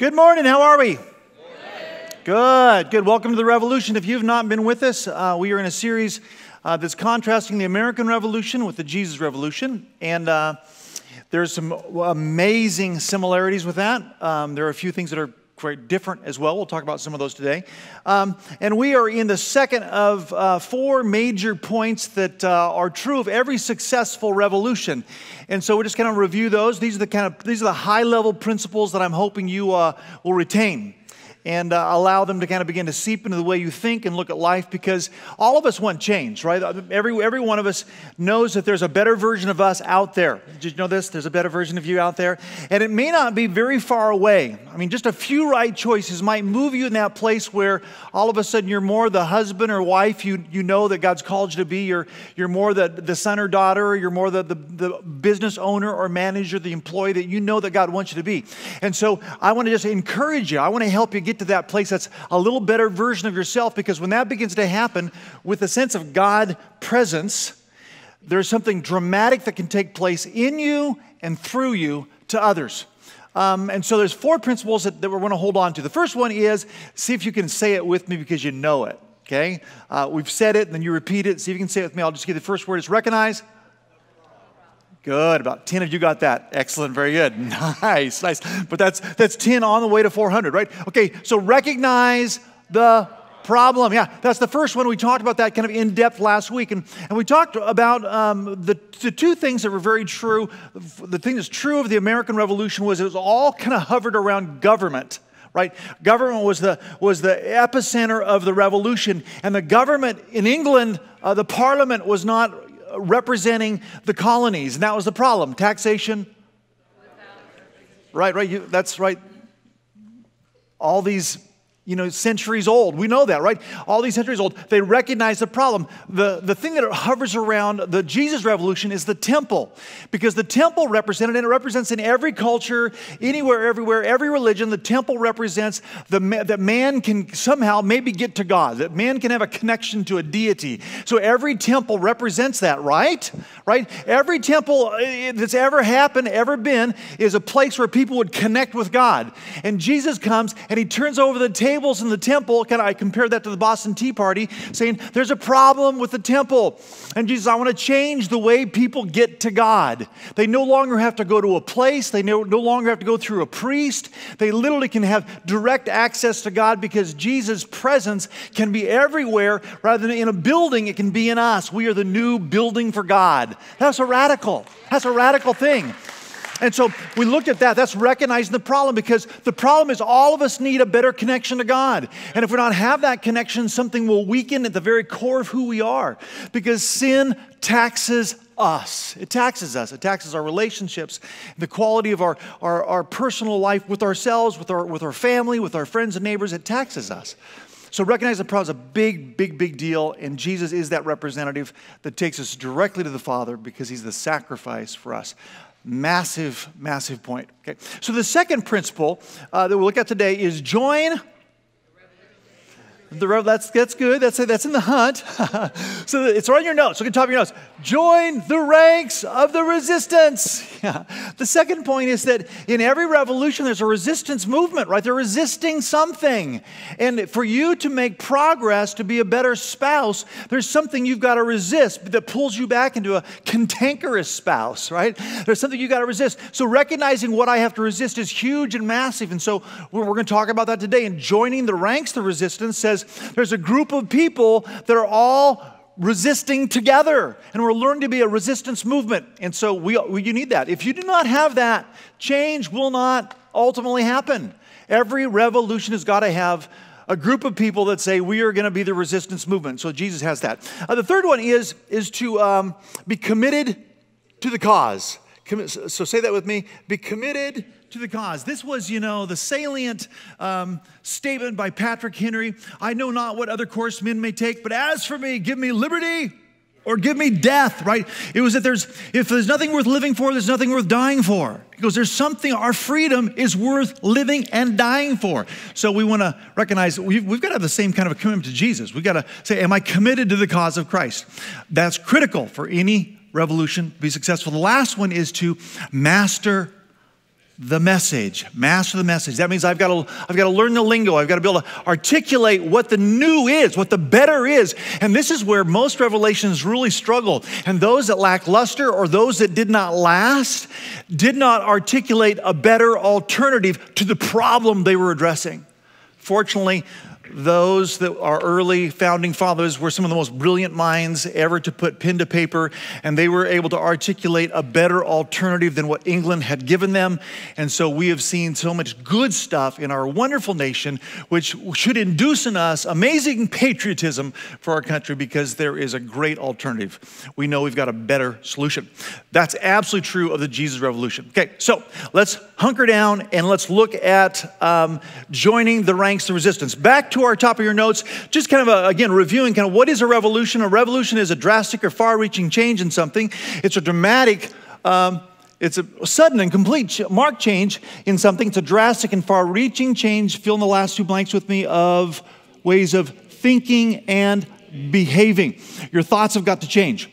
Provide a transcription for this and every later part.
Good morning. How are we? Good. Good. Welcome to the Revolution. If you've not been with us, we are in a series that's contrasting the American Revolution with the Jesus Revolution. And there's some amazing similarities with that. There are a few things that are quite different as well. We'll talk about some of those today. And we are in the second of four major points that are true of every successful revolution. And so we're just going to review those. These are the high-level principles that I'm hoping you will retain and allow them to kind of begin to seep into the way you think and look at life, because all of us want change, right? Every one of us knows that there's a better version of us out there. Did you know this? There's a better version of you out there. And it may not be very far away. I mean, just a few right choices might move you in that place where all of a sudden you're more the husband or wife you know that God's called you to be. You're more the son or daughter, or you're more the business owner or manager, the employee that you know that God wants you to be. And so I want to just encourage you. I want to help you get to that place that's a little better version of yourself, because when that begins to happen with a sense of God presence, there's something dramatic that can take place in you and through you to others. And so there's four principles that we're going to hold on to. The first one is, see if you can say it with me because you know it, okay? We've said it, and then you repeat it. See if you can say it with me. I'll just give you the first word. It's recognize. Good. About 10 of you got that. Excellent. Very good. Nice. Nice. But that's 10 on the way to 400, right? Okay. So recognize the problem. Yeah. That's the first one. We talked about that kind of in depth last week. And we talked about the two things that were very true. The thing that's true of the American Revolution was it was all kind of hovered around government. Right? Government was the epicenter of the revolution. And the government in England, the parliament was not representing the colonies, and that was the problem. Taxation. Right. That's right. All these, centuries old. We know that, right? All these centuries old. They recognize the problem. The thing that hovers around the Jesus Revolution is the temple, because the temple represented, and it represents in every culture, anywhere, everywhere, every religion. The temple represents that man can somehow maybe get to God, that man can have a connection to a deity. So every temple represents that, right? Right? Every temple that's ever happened, ever been, is a place where people would connect with God. And Jesus comes and he turns over the tables in the temple. I compare that to the Boston Tea Party, saying there's a problem with the temple. And Jesus, I want to change the way people get to God. They no longer have to go to a place. They no longer have to go through a priest. They literally can have direct access to God, because Jesus' presence can be everywhere. Rather than in a building, it can be in us. We are the new building for God. That's a radical thing. And so we looked at that. That's recognizing the problem, because the problem is all of us need a better connection to God. And if we don't have that connection, something will weaken at the very core of who we are, because sin taxes us. It taxes us. It taxes our relationships, the quality of our personal life with ourselves, with our family, with our friends and neighbors. It taxes us. So recognize the problem is a big, big, big deal, and Jesus is that representative that takes us directly to the Father, because he's the sacrifice for us. Massive, massive point. Okay. So the second principle that we'll look at today is join. That's good. That's in the hunt. So it's on your notes. Look at the top of your notes. Join the ranks of the resistance. Yeah. The second point is that in every revolution, there's a resistance movement, right? They're resisting something. And for you to make progress, to be a better spouse, there's something you've got to resist that pulls you back into a cantankerous spouse, right? There's something you've got to resist. So recognizing what I have to resist is huge and massive. And so we're going to talk about that today. And joining the ranks, the resistance, says there's a group of people that are all resisting together, and we're learning to be a resistance movement. And so you need that. If you do not have that, change will not ultimately happen. Every revolution has got to have a group of people that say we are going to be the resistance movement. So Jesus has that. The third one is to be committed to the cause. So say that with me. Be committed to the cause. This was, the salient statement by Patrick Henry. I know not what other course men may take, but as for me, give me liberty or give me death, right? It was that if there's nothing worth living for, there's nothing worth dying for. Because there's something, our freedom is worth living and dying for. So we want to recognize we've got to have the same kind of a commitment to Jesus. We've got to say, am I committed to the cause of Christ? That's critical for any revolution to be successful. The last one is to master the message. Master the message. That means I've got to learn the lingo. I've got to be able to articulate what the new is, what the better is. And this is where most revelations really struggle. And those that lack luster or those that did not last did not articulate a better alternative to the problem they were addressing. Fortunately, those that are early founding fathers were some of the most brilliant minds ever to put pen to paper, and they were able to articulate a better alternative than what England had given them. And so we have seen so much good stuff in our wonderful nation, which should induce in us amazing patriotism for our country, because there is a great alternative. We know we've got a better solution. That's absolutely true of the Jesus Revolution. Okay, so let's hunker down and let's look at joining the ranks of resistance. Back to our top of your notes, just kind of, again, reviewing kind of what is a revolution. A revolution is a drastic or far-reaching change in something. It's a dramatic, it's a sudden and complete marked change in something. It's a drastic and far-reaching change, fill in the last two blanks with me, of ways of thinking and behaving. Your thoughts have got to change.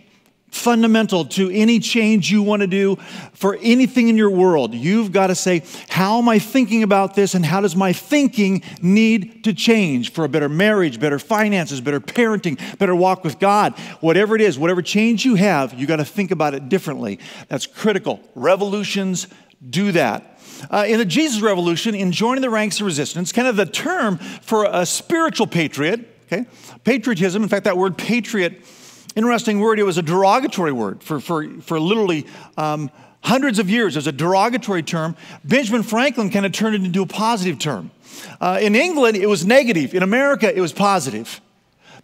Fundamental to any change you want to do for anything in your world. You've got to say, how am I thinking about this, and how does my thinking need to change for a better marriage, better finances, better parenting, better walk with God? Whatever it is, whatever change you have, you got to think about it differently. That's critical. Revolutions do that. In the Jesus Revolution, in joining the ranks of resistance, kind of the term for a spiritual patriot, okay? Patriotism, in fact, that word patriot, interesting word, it was a derogatory word for literally hundreds of years. It was a derogatory term. Benjamin Franklin kind of turned it into a positive term. In England, it was negative. In America, it was positive.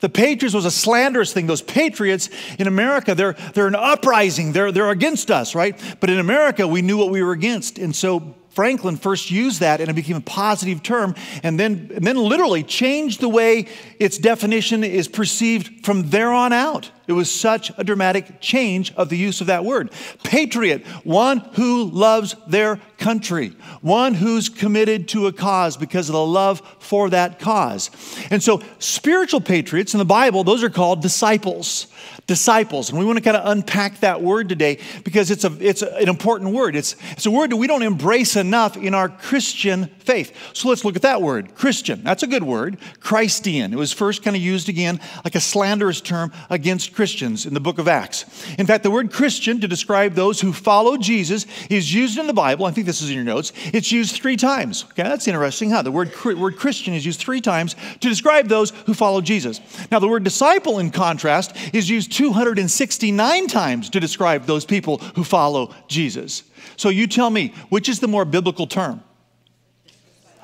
The Patriots was a slanderous thing. Those patriots in America, they're an uprising. They're against us, right? But in America, we knew what we were against. And so Franklin first used that, and it became a positive term, and then literally changed the way its definition is perceived from there on out. It was such a dramatic change of the use of that word. Patriot, one who loves their country, one who's committed to a cause because of the love for that cause. And so spiritual patriots in the Bible, those are called disciples. Disciples. And we want to kind of unpack that word today, because it's an important word. It's a word that we don't embrace enough in our Christian faith. So let's look at that word, Christian. That's a good word. Christian. It was first kind of used again like a slanderous term against Christians in the book of Acts. In fact, the word Christian to describe those who follow Jesus is used in the Bible. I think this is in your notes. It's used 3 times. Okay, that's interesting, huh? The word Christian is used 3 times to describe those who follow Jesus. Now, the word disciple, in contrast, is used 269 times to describe those people who follow Jesus. So you tell me, which is the more biblical term?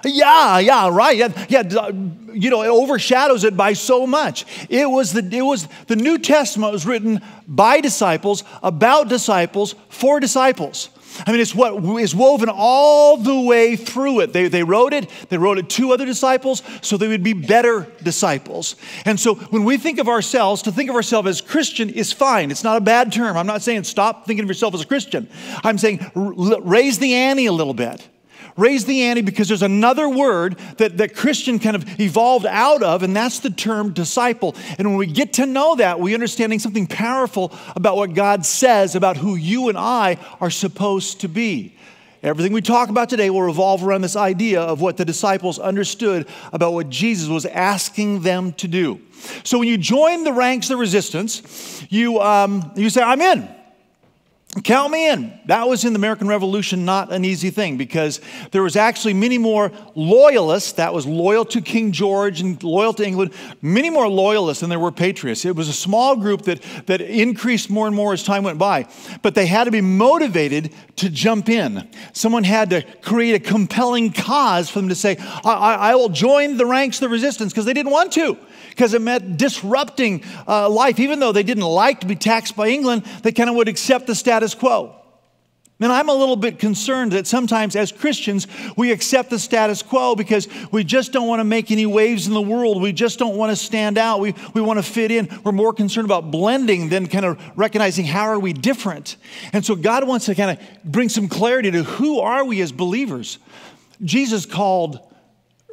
Yeah, right. Yeah, you know, it overshadows it by so much. It was the New Testament was written by disciples, about disciples, for disciples. I mean, it's what is woven all the way through it. They wrote it to other disciples so they would be better disciples. And so when we think of ourselves, to think of ourselves as Christian is fine. It's not a bad term. I'm not saying stop thinking of yourself as a Christian. I'm saying raise the ante a little bit. Raise the ante, because there's another word that Christian kind of evolved out of, and that's the term disciple. And when we get to know that, we're understanding something powerful about what God says about who you and I are supposed to be. Everything we talk about today will revolve around this idea of what the disciples understood about what Jesus was asking them to do. So when you join the ranks of resistance, you say, I'm in. Count me in. That was in the American Revolution not an easy thing, because there was actually many more loyalists that was loyal to King George and loyal to England, many more loyalists than there were patriots. It was a small group that increased more and more as time went by, but they had to be motivated to jump in. Someone had to create a compelling cause for them to say, I will join the ranks of the resistance, because they didn't want to. Because it meant disrupting life. Even though they didn't like to be taxed by England, they kind of would accept the status quo. And I'm a little bit concerned that sometimes as Christians, we accept the status quo because we just don't want to make any waves in the world. We just don't want to stand out. We want to fit in. We're more concerned about blending than kind of recognizing how are we different. And so God wants to kind of bring some clarity to who are we as believers. Jesus called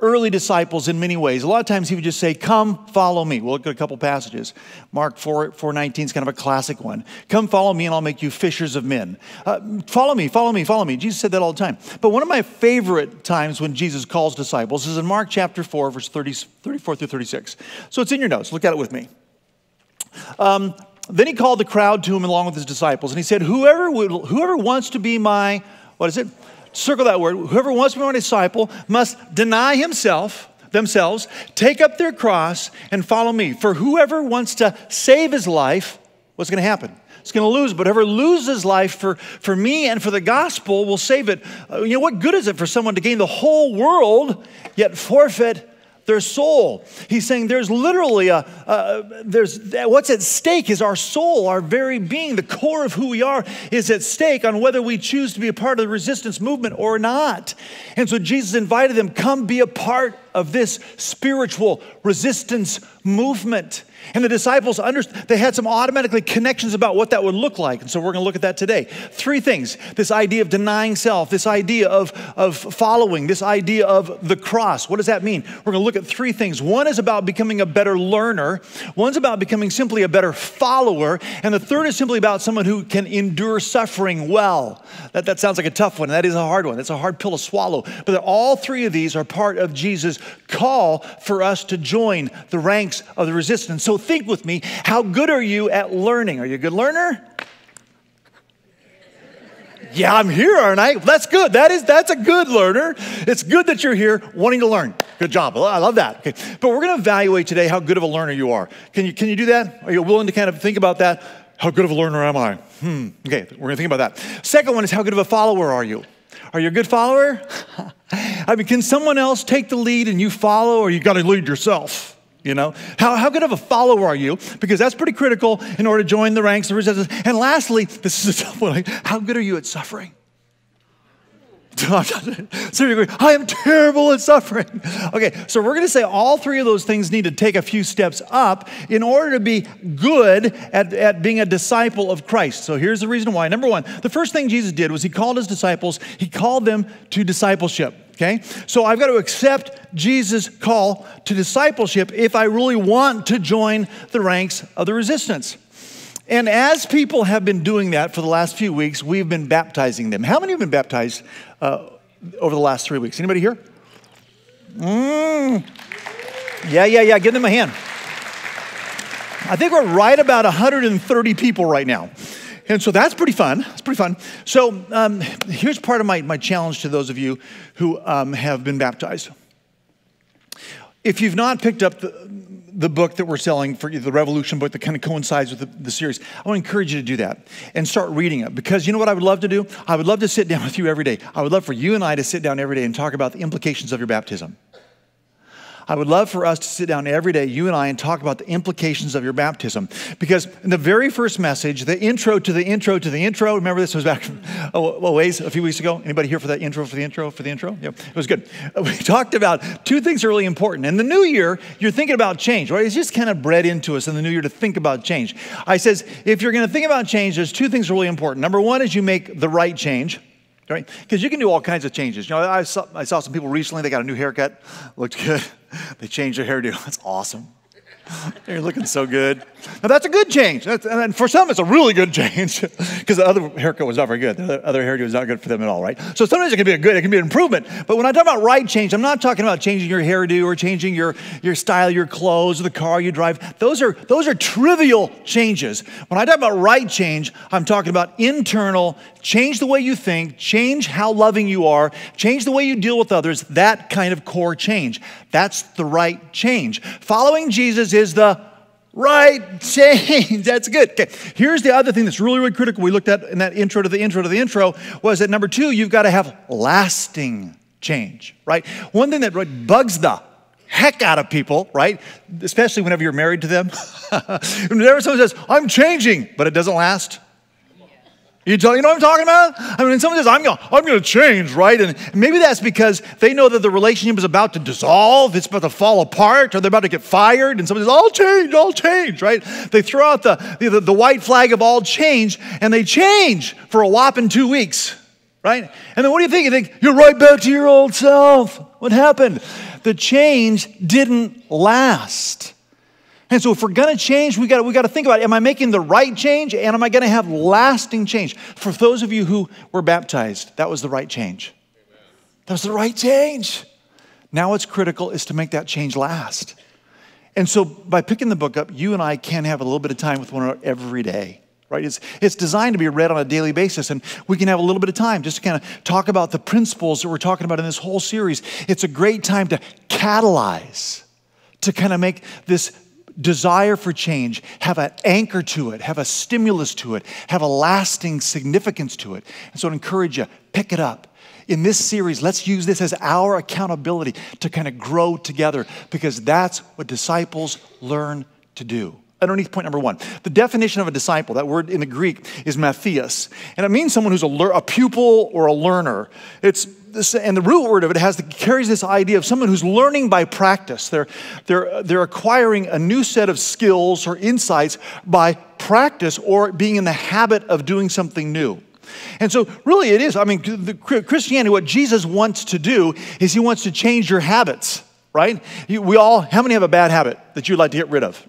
early disciples in many ways. A lot of times he would just say, come, follow me. We'll look at a couple passages. Mark 4:19 is kind of a classic one. Come, follow me, and I'll make you fishers of men. Follow me, follow me, follow me. Jesus said that all the time. But one of my favorite times when Jesus calls disciples is in Mark chapter 4, verse 34 through 36. So it's in your notes. Look at it with me. Then he called the crowd to him along with his disciples, and he said, whoever wants to be my, what is it? Circle that word. Whoever wants to be my disciple must deny themselves, take up their cross, and follow me. For whoever wants to save his life, what's going to happen? It's going to lose. But whoever loses life for me and for the gospel will save it. What good is it for someone to gain the whole world, yet forfeit their soul? He's saying there's literally what's at stake is our soul, our very being, the core of who we are is at stake on whether we choose to be a part of the resistance movement or not. And so Jesus invited them, come be a part of this spiritual resistance movement. And the disciples they had some automatically connections about what that would look like. And so we're going to look at that today. 3 things. This idea of denying self, this idea of following, this idea of the cross. What does that mean? We're going to look at 3 things. One is about becoming a better learner. One's about becoming simply a better follower. And the third is simply about someone who can endure suffering well. That sounds like a tough one. That is a hard one. That's a hard pill to swallow. But all 3 of these are part of Jesus' call for us to join the ranks of the resistance. So think with me, how good are you at learning? Are you a good learner? Yeah, I'm here, aren't I? That's good. That's a good learner. It's good that you're here wanting to learn. Good job. I love that. Okay. But we're going to evaluate today how good of a learner you are. Can you do that? Are you willing to kind of think about that? How good of a learner am I? Okay, we're going to think about that. Second one is how good of a follower are you? Are you a good follower? I mean, can someone else take the lead and you follow, or you got to lead yourself? How good of a follower are you? Because that's pretty critical in order to join the ranks of resistance. And lastly, this is a tough one. How good are you at suffering? So you're going, I am terrible at suffering. Okay, so we're going to say all 3 of those things need to take a few steps up in order to be good at being a disciple of Christ. So here's the reason why. Number 1, the first thing Jesus did was he called his disciples, he called them to discipleship. Okay, so I've got to accept Jesus' call to discipleship if I really want to join the ranks of the resistance. And as people have been doing that for the last few weeks, we've been baptizing them. How many have been baptized over the last 3 weeks? Anybody here? Yeah. Give them a hand. I think we're right about 130 people right now. And so that's pretty fun. It's pretty fun. So here's part of my challenge to those of you who have been baptized. If you've not picked up the book that we're selling for you, the Revolution book that kind of coincides with the series, I want to encourage you to do that and start reading it. Because you know what I would love to do? I would love to sit down with you every day. I would love for you and I to sit down every day and talk about the implications of your baptism. I would love for us to sit down every day, you and I, and talk about the implications of your baptism. Because in the very first message, the intro to the intro to the intro, remember this was back a few weeks ago? Anybody here for that intro for the intro for the intro? Yeah, it was good. We talked about 2 things really important. In the new year, you're thinking about change, right? It's just kind of bred into us in the new year to think about change. I says, if you're going to think about change, there's 2 things really important. Number 1 is you make the right change. Right? Because you can do all kinds of changes. I saw some people recently, they got a new haircut, looked good. They changed their hairdo. That's awesome. You're looking so good. Now that's a good change. And for some, it's a really good change because the other haircut was not very good. The other hairdo was not good for them at all, right? So sometimes it can be an improvement. But when I talk about right change, I'm not talking about changing your hairdo or changing your style, your clothes, or the car you drive. Those are trivial changes. When I talk about right change, I'm talking about internal, change the way you think, change how loving you are, change the way you deal with others, that kind of core change. That's the right change. Following Jesus is the right change. That's good. Okay. Here's the other thing that's really, really critical we looked at in that intro to the intro was that number 2, you've got to have lasting change, right? One thing that bugs the heck out of people, right? Especially whenever you're married to them. Whenever someone says, I'm changing, but it doesn't last. You know what I'm talking about? I mean, someone says, I'm going to change, right? And maybe that's because they know that the relationship is about to dissolve, it's about to fall apart, or they're about to get fired, and someone says, I'll change, right? They throw out the white flag of all change, and they change for a whopping 2 weeks, right? And then what do you think? You think, you're right back to your old self. What happened? the change didn't last. And so if we're going to change, we got to think about, am I making the right change, and am I going to have lasting change? For those of you who were baptized, that was the right change. Amen. That was the right change. Now what's critical is to make that change last. And so by picking the book up, you and I can have a little bit of time with one another every day. Right? It's designed to be read on a daily basis, and we can have a little bit of time just to kind of talk about the principles that we're talking about in this whole series. It's a great time to catalyze, to kind of make this desire for change have an anchor to it, have a stimulus to it, have a lasting significance to it. And so I'd encourage you, pick it up. In this series, let's use this as our accountability to kind of grow together, because that's what disciples learn to do. Underneath point number 1, the definition of a disciple, that word in the Greek is matthias, and it means someone who's a pupil or a learner. And the root word of it carries this idea of someone who's learning by practice. They're acquiring a new set of skills or insights by practice or being in the habit of doing something new. And so really it is, Christianity, what Jesus wants to do is he wants to change your habits, right? How many have a bad habit that you'd like to get rid of?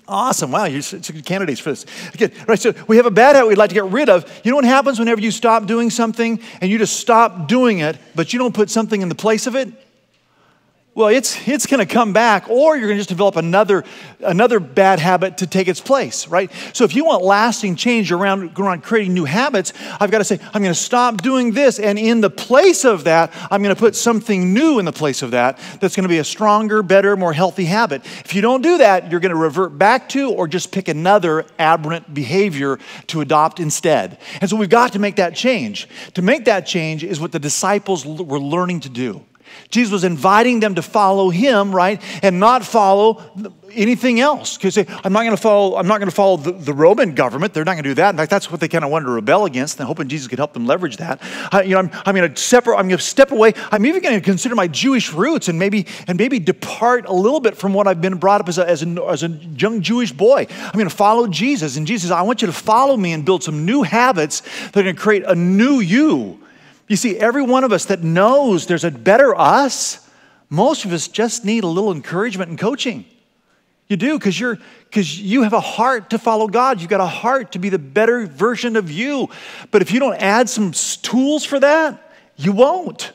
Awesome. Wow, you're good candidates for this. Okay, right, so we have a bad habit we'd like to get rid of. You know what happens whenever you stop doing something and you just stop doing it, but you don't put something in the place of it? Well, it's going to come back, or you're going to just develop another bad habit to take its place, right? So if you want lasting change around creating new habits, I've got to say, I'm going to stop doing this, and in the place of that, I'm going to put something new in the place of that that's going to be a stronger, better, more healthy habit. If you don't do that, you're going to revert back to or just pick another aberrant behavior to adopt instead. And so we've got to make that change. To make that change is what the disciples were learning to do. Jesus was inviting them to follow him, right, and not follow anything else. Because I'm not going to follow the Roman government. They're not going to do that. In fact, that's what they kind of wanted to rebel against. And hoping Jesus could help them leverage that. I'm going to step away. I'm even going to consider my Jewish roots and maybe depart a little bit from what I've been brought up as a young Jewish boy. I'm going to follow Jesus, and Jesus says, I want you to follow me and build some new habits that are going to create a new you. You see, every one of us that knows there's a better us, most of us just need a little encouragement and coaching. You do, because you have a heart to follow God. You've got a heart to be the better version of you. But if you don't add some tools for that, you won't.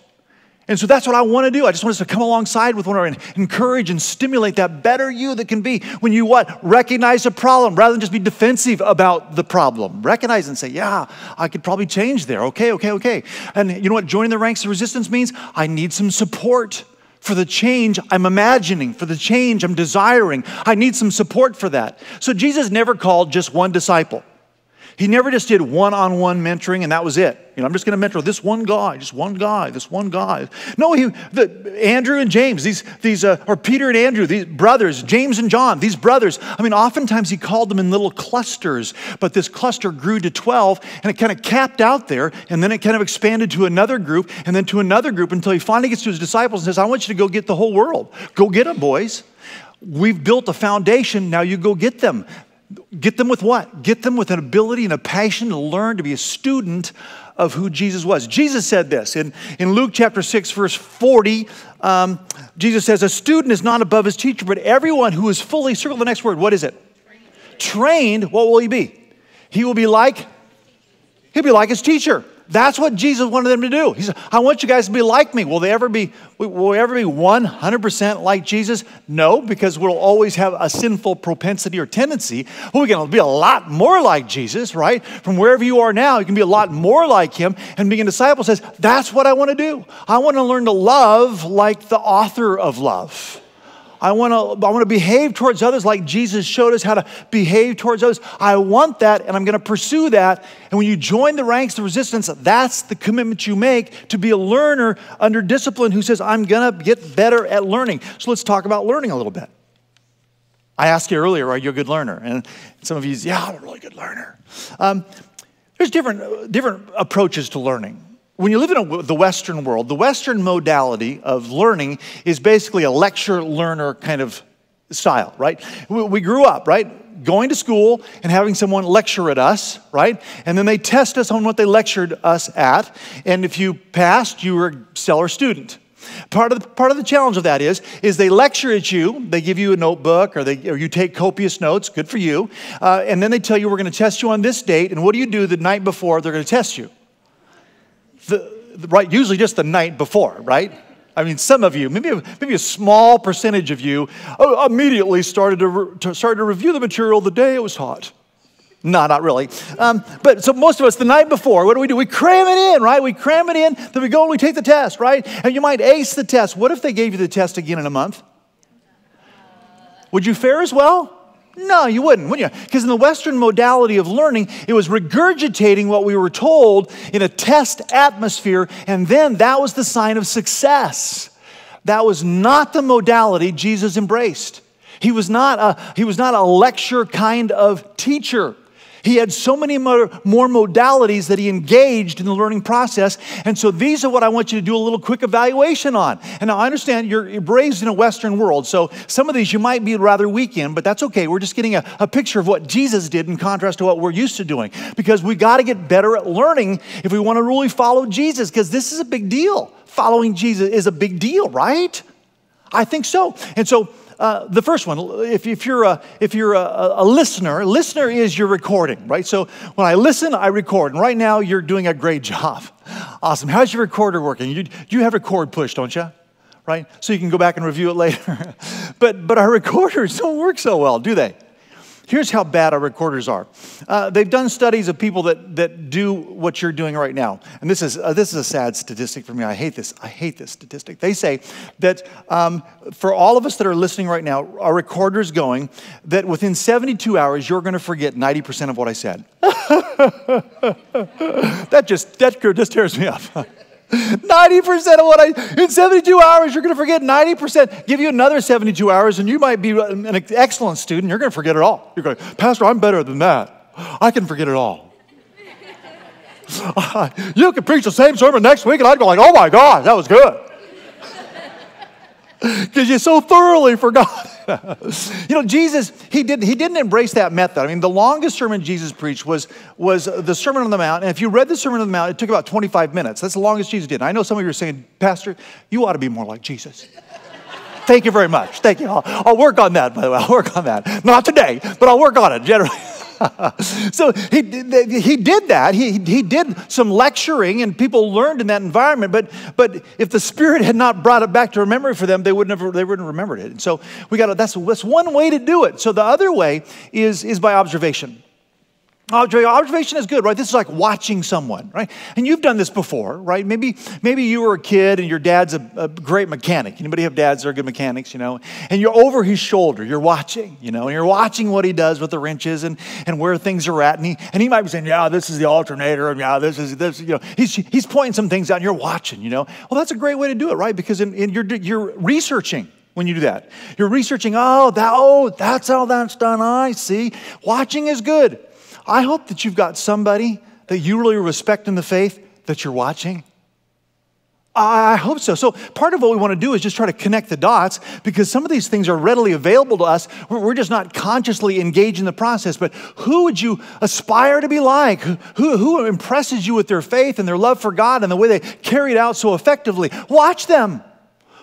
And so that's what I want to do. I just want us to come alongside with one another and encourage and stimulate that better you that can be when you recognize a problem rather than just be defensive about the problem. Recognize and say, yeah, I could probably change there. Okay. And you know what joining the ranks of resistance means? I need some support for the change I'm imagining, for the change I'm desiring. I need some support for that. So Jesus never called just one disciple. He never just did one-on-one mentoring and that was it. I'm just going to mentor this one guy. No, Andrew and James, or Peter and Andrew, these brothers, James and John, these brothers. Oftentimes he called them in little clusters, but this cluster grew to 12 and it kind of capped out there, and then it kind of expanded to another group and then to another group until he finally gets to his disciples and says, I want you to go get the whole world. Go get them, boys. We've built a foundation. Now you go get them. Get them with what? Get them with an ability and a passion to learn to be a student of who Jesus was. Jesus said this in Luke chapter 6, verse 40. Jesus says, a student is not above his teacher, but everyone who is fully, circle the next word, what is it? Trained, what will he be? He'll be like his teacher. That's what Jesus wanted them to do. He said, I want you guys to be like me. Will we ever be 100% like Jesus? No, because we'll always have a sinful propensity or tendency. But we're going to be a lot more like Jesus, right? From wherever you are now, you can be a lot more like him. And being a disciple says, that's what I want to do. I want to learn to love like the author of love. I want to behave towards others like Jesus showed us how to behave towards others. I want that, and I'm going to pursue that. And when you join the ranks of resistance, that's the commitment you make to be a learner under discipline who says, I'm going to get better at learning. So let's talk about learning a little bit. I asked you earlier, are you a good learner? And some of you say, yeah, I'm a really good learner. There's different approaches to learning. When you live in the Western world, the Western modality of learning is basically a lecture-learner kind of style, right? We grew up, right, going to school and having someone lecture at us, right? And then they test us on what they lectured us at. And if you passed, you were a stellar student. Part of the challenge of that is they lecture at you. They give you a notebook, or you take copious notes. Good for you. And then they tell you, we're going to test you on this date. And what do you do the night before they're going to test you? Right, usually just the night before, right? I mean, some of you, maybe a small percentage of you, immediately started to review the material the day it was taught. No, not really. But so most of us, the night before, what do? We cram it in, right? We cram it in, then we go and we take the test, right? And you might ace the test. What if they gave you the test again in a month? Would you fare as well? No, you wouldn't you? Because in the Western modality of learning, it was regurgitating what we were told in a test atmosphere, and then that was the sign of success. That was not the modality Jesus embraced. He was not a lecture kind of teacher. He had so many more modalities that he engaged in the learning process. And so these are what I want you to do a little quick evaluation on. And now I understand you're raised in a Western world, so some of these you might be rather weak in, but that's okay. We're just getting a picture of what Jesus did in contrast to what we're used to doing. Because we got to get better at learning if we want to really follow Jesus, because this is a big deal. Following Jesus is a big deal, right? I think so. And so the first one, if you're a listener is your recording, right? So when I listen, I record. And right now, you're doing a great job. Awesome. How's your recorder working? You have record push, don't you? Right? So you can go back and review it later. But our recorders don't work so well, do they? Here's how bad our recorders are. They've done studies of people that do what you're doing right now. And this is a sad statistic for me. I hate this statistic. They say that for all of us that are listening right now, our recorder's going, that within 72 hours, you're going to forget 90% of what I said. That just tears me up. 90% of what in 72 hours, you're going to forget 90%. Give you another 72 hours, and you might be an excellent student. You're going to forget it all. You're going, Pastor, I'm better than that. I can forget it all. You could preach the same sermon next week, and I'd go like, oh my gosh, that was good. Because you so thoroughly forgot. Jesus, he didn't embrace that method. I mean, the longest sermon Jesus preached was the Sermon on the Mount. And if you read the Sermon on the Mount, it took about 25 minutes. That's the longest Jesus did. And I know some of you are saying, Pastor, you ought to be more like Jesus. Thank you very much. Thank you. I'll work on that, by the way. I'll work on that. Not today, but I'll work on it generally. So he did that. He did some lecturing, and people learned in that environment. But if the Spirit had not brought it back to memory for them, they wouldn't have remembered it. And so that's one way to do it. So the other way is by observation. Observation is good, right? This is like watching someone, right? And you've done this before, right? Maybe you were a kid and your dad's a great mechanic. Anybody have dads that are good mechanics, And you're over his shoulder, you're watching, and you're watching what he does with the wrenches and where things are at. And he might be saying, yeah, this is the alternator, and yeah, this, he's pointing some things out and you're watching, Well, that's a great way to do it, right? Because you're researching. When you do that, you're researching, that's how that's done, I see. Watching is good. I hope that you've got somebody that you really respect in the faith that you're watching. I hope so. So part of what we want to do is just try to connect the dots, because some of these things are readily available to us. We're just not consciously engaged in the process. But who would you aspire to be like? Who impresses you with their faith and their love for God and the way they carry it out so effectively? Watch them.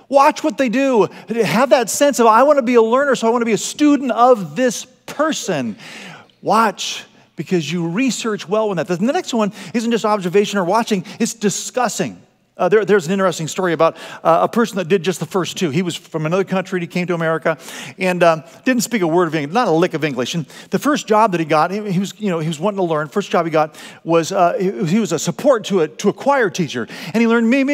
Watch what they do. Have that sense of, I want to be a learner, so I want to be a student of this person. Watch, because you research well with that. The next one isn't just observation or watching, it's discussing. There's an interesting story about a person that did just the first two. He was from another country, he came to America, and didn't speak a word of English, not a lick of English. And the first job that he got, he was wanting to learn. First job he got was he was a support to a choir teacher, and he learned me.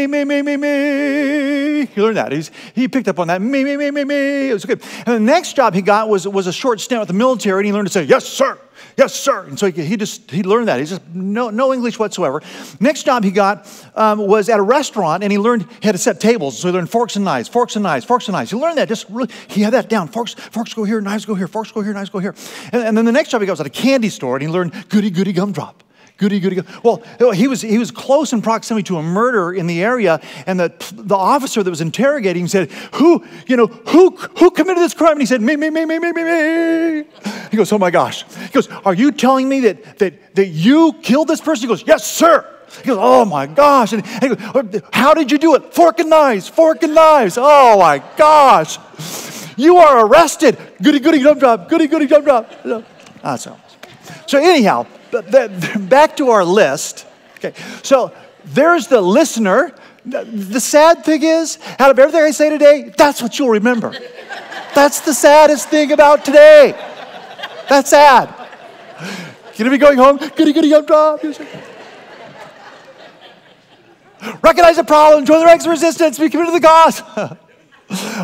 He learned that. He picked up on that me. It was good. And the next job he got was a short stint with the military, and he learned to say yes, sir. Yes, sir. And so he learned that. He just no English whatsoever. Next job he got was at a restaurant, and he had to set tables. So he learned forks and knives. He learned that. He had that down. Forks go here, knives go here. Forks go here, knives go here. And then the next job he got was at a candy store, and he learned goody gumdrop. Goody. Well, he was close in proximity to a murder in the area, and the officer that was interrogating him said, "Who committed this crime?" And he said, "Me." He goes, "Oh my gosh." He goes, "Are you telling me that you killed this person?" He goes, "Yes, sir. He goes, oh my gosh. And he goes, how did you do it? Fork and knives, fork and knives. Oh my gosh. You are arrested. Goody, goody, gum drop. Goody, goody, gum drop. So anyhow, back to our list. Okay, so there's the listener. The sad thing is, out of everything I say today, that's what you'll remember. That's the saddest thing about today. That's sad. You're going to be going home, goody, goody, gum drop. Recognize the problem, join the ranks of resistance, be committed to the cause.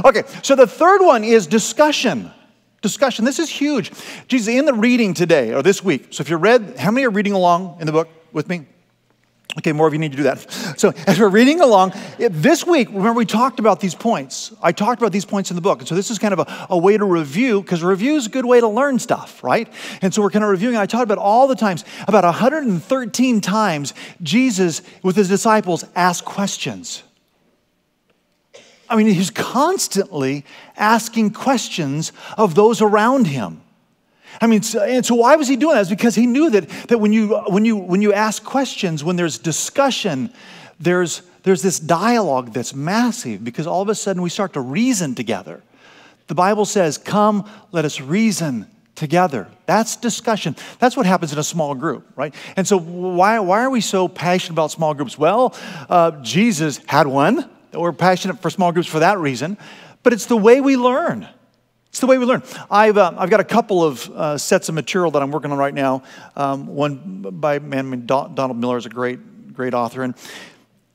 Okay, so the third one is discussion. Discussion, this is huge. Jesus, in the reading today, or this week, so if you read, how many are reading along in the book with me? Okay, more of you need to do that. So as we're reading along, this week, remember we talked about these points. I talked about these points in the book. And so this is kind of a way to review, because review is a good way to learn stuff, right? And so we're kind of reviewing. I talked about all the times, about 113 times, Jesus, with his disciples, asked questions. I mean, he's constantly asking questions of those around him. I mean, and so why was he doing that? It's because he knew that when you ask questions, when there's discussion, there's this dialogue that's massive, because all of a sudden we start to reason together. The Bible says, come, let us reason together. That's discussion. That's what happens in a small group, right? And so why are we so passionate about small groups? Well, Jesus had one. We're passionate for small groups for that reason, but it's the way we learn. It's the way we learn. I've got a couple of sets of material that I'm working on right now. One by a man named Donald Miller is a great author.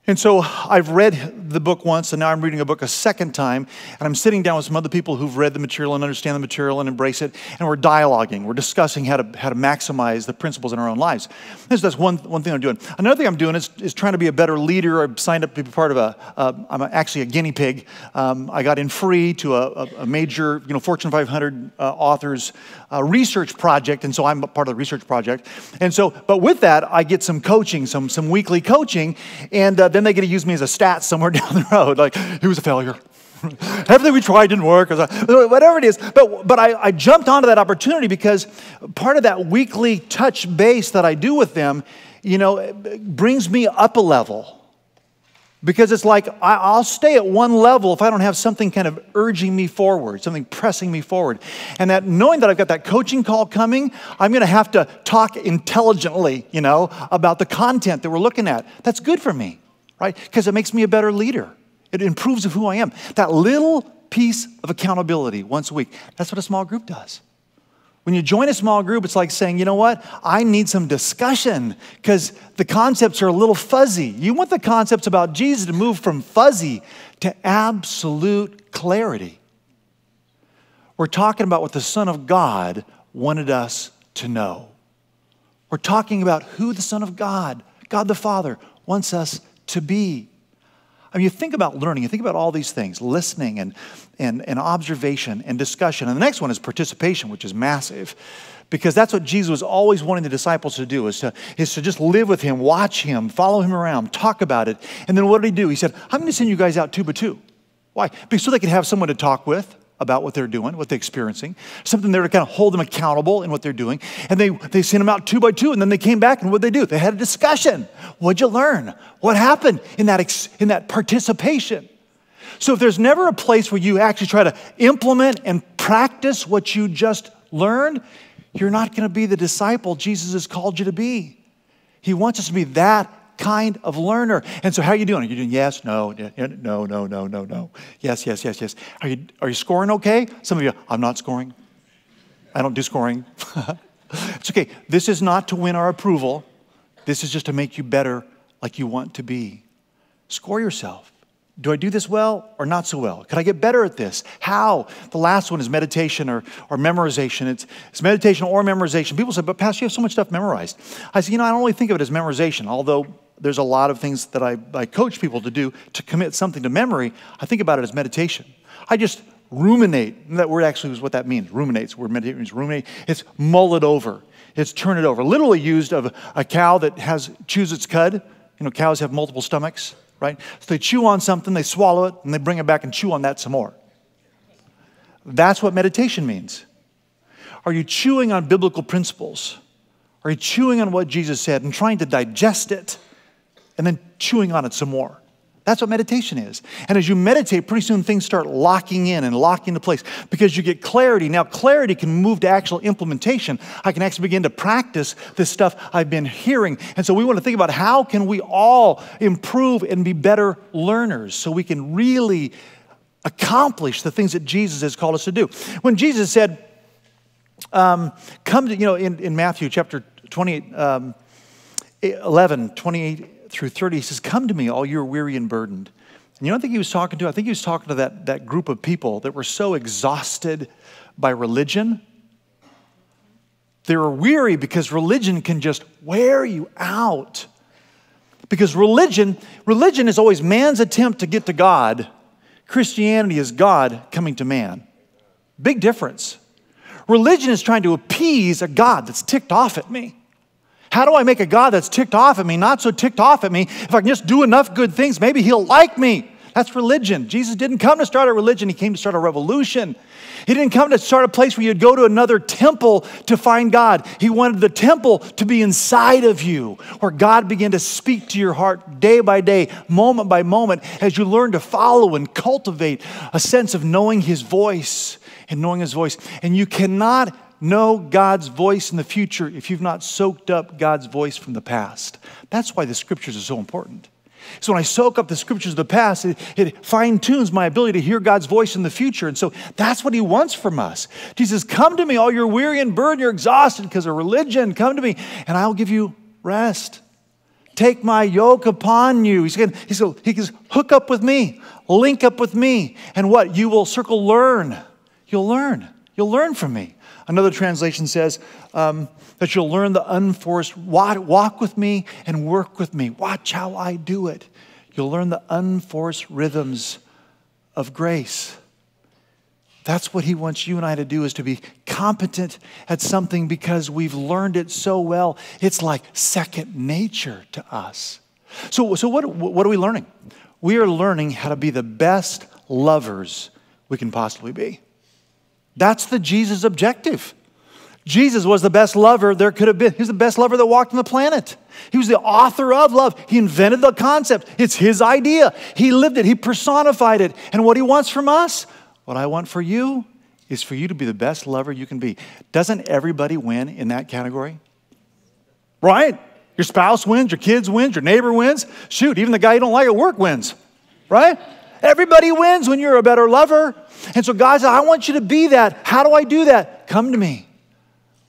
And so I've read the book once, and now I'm reading a book a second time, and I'm sitting down with some other people who've read the material and understand the material and embrace it, and we're dialoguing. We're discussing how to maximize the principles in our own lives. That's one thing I'm doing. Another thing I'm doing is trying to be a better leader. I've signed up to be part of I'm actually a guinea pig. I got in free to a major, Fortune 500 authors research project, and so I'm part of the research project. And so, but with that, I get some coaching, some weekly coaching, and then they get to use me as a stat somewhere down the road, like, he was a failure. Everything we tried didn't work, whatever it is. But I jumped onto that opportunity because part of that weekly touch base that I do with them, brings me up a level. Because it's like, I'll stay at one level if I don't have something kind of urging me forward, something pressing me forward. And that knowing that I've got that coaching call coming, I'm going to have to talk intelligently, about the content that we're looking at. That's good for me, right? Because it makes me a better leader. It improves of who I am. That little piece of accountability once a week, that's what a small group does. When you join a small group, it's like saying, you know what? I need some discussion because the concepts are a little fuzzy. You want the concepts about Jesus to move from fuzzy to absolute clarity. We're talking about what the Son of God wanted us to know. We're talking about who the Son of God, God the Father, wants us to be. I mean, you think about learning, you think about all these things, listening and observation and discussion. And the next one is participation, which is massive, because that's what Jesus was always wanting the disciples to do, is to just live with him, watch him, follow him around, talk about it. And then what did he do? He said, I'm going to send you guys out 2 by 2. Why? Because so they could have someone to talk with about what they're doing, what they're experiencing, something there to kind of hold them accountable in what they're doing. And they sent them out 2 by 2, and then they came back, and what did they do? They had a discussion. What'd you learn? What happened in that participation? So if there's never a place where you actually try to implement and practice what you just learned, you're not going to be the disciple Jesus has called you to be. He wants us to be that kind of learner. And so how are you doing? Are you doing yes, no, no, yes. Are you scoring okay? Some of you, I'm not scoring. I don't do scoring. It's okay. This is not to win our approval. This is just to make you better like you want to be. Score yourself. Do I do this well or not so well? Could I get better at this? How? The last one is meditation or memorization. It's meditation or memorization. People say, but Pastor, you have so much stuff memorized. I say, I don't really think of it as memorization, although there's a lot of things that I coach people to do to commit something to memory. I think about it as meditation. I just ruminate. And that word actually is what that means. Ruminates. Word meditate means ruminate. It's mull it over. It's turn it over. Literally used of a cow that chews its cud. Cows have multiple stomachs, right? So they chew on something, they swallow it, and they bring it back and chew on that some more. That's what meditation means. Are you chewing on biblical principles? Are you chewing on what Jesus said and trying to digest it and then chewing on it some more. That's what meditation is. And as you meditate, pretty soon things start locking in and locking into place because you get clarity. Now, clarity can move to actual implementation. I can actually begin to practice this stuff I've been hearing. And so we want to think about how can we all improve and be better learners so we can really accomplish the things that Jesus has called us to do. When Jesus said, come to, in Matthew chapter 28, 11, 28 through 30, he says, come to me, all you are weary and burdened. And you don't think he was talking to? I think he was talking to that group of people that were so exhausted by religion. They were weary because religion can just wear you out. Because religion is always man's attempt to get to God. Christianity is God coming to man. Big difference. Religion is trying to appease a God that's ticked off at me. How do I make a God that's ticked off at me, not so ticked off at me? If I can just do enough good things, maybe he'll like me. That's religion. Jesus didn't come to start a religion. He came to start a revolution. He didn't come to start a place where you'd go to another temple to find God. He wanted the temple to be inside of you, where God began to speak to your heart day by day, moment by moment, as you learn to follow and cultivate a sense of knowing his voice and knowing his voice. And you cannot know God's voice in the future if you've not soaked up God's voice from the past. That's why the scriptures are so important. So when I soak up the scriptures of the past, it fine-tunes my ability to hear God's voice in the future. And so that's what he wants from us. Jesus, come to me, all you're weary and burdened, you're exhausted because of religion. Come to me, and I'll give you rest. Take my yoke upon you. He says, hook up with me, link up with me. And what? You will learn. You'll learn. You'll learn from me. Another translation says that you'll learn the unforced, walk with me and work with me. Watch how I do it. You'll learn the unforced rhythms of grace. That's what he wants you and I to do, is to be competent at something because we've learned it so well. It's like second nature to us. So what are we learning? We are learning how to be the best lovers we can possibly be. That's the Jesus objective. Jesus was the best lover there could have been. He was the best lover that walked on the planet. He was the author of love. He invented the concept. It's his idea. He lived it. He personified it. And what he wants from us, what I want for you, is for you to be the best lover you can be. Doesn't everybody win in that category? Right? Your spouse wins, your kids wins, your neighbor wins. Shoot, even the guy you don't like at work wins. Right? Everybody wins when you're a better lover. And so God said, I want you to be that. How do I do that? Come to me.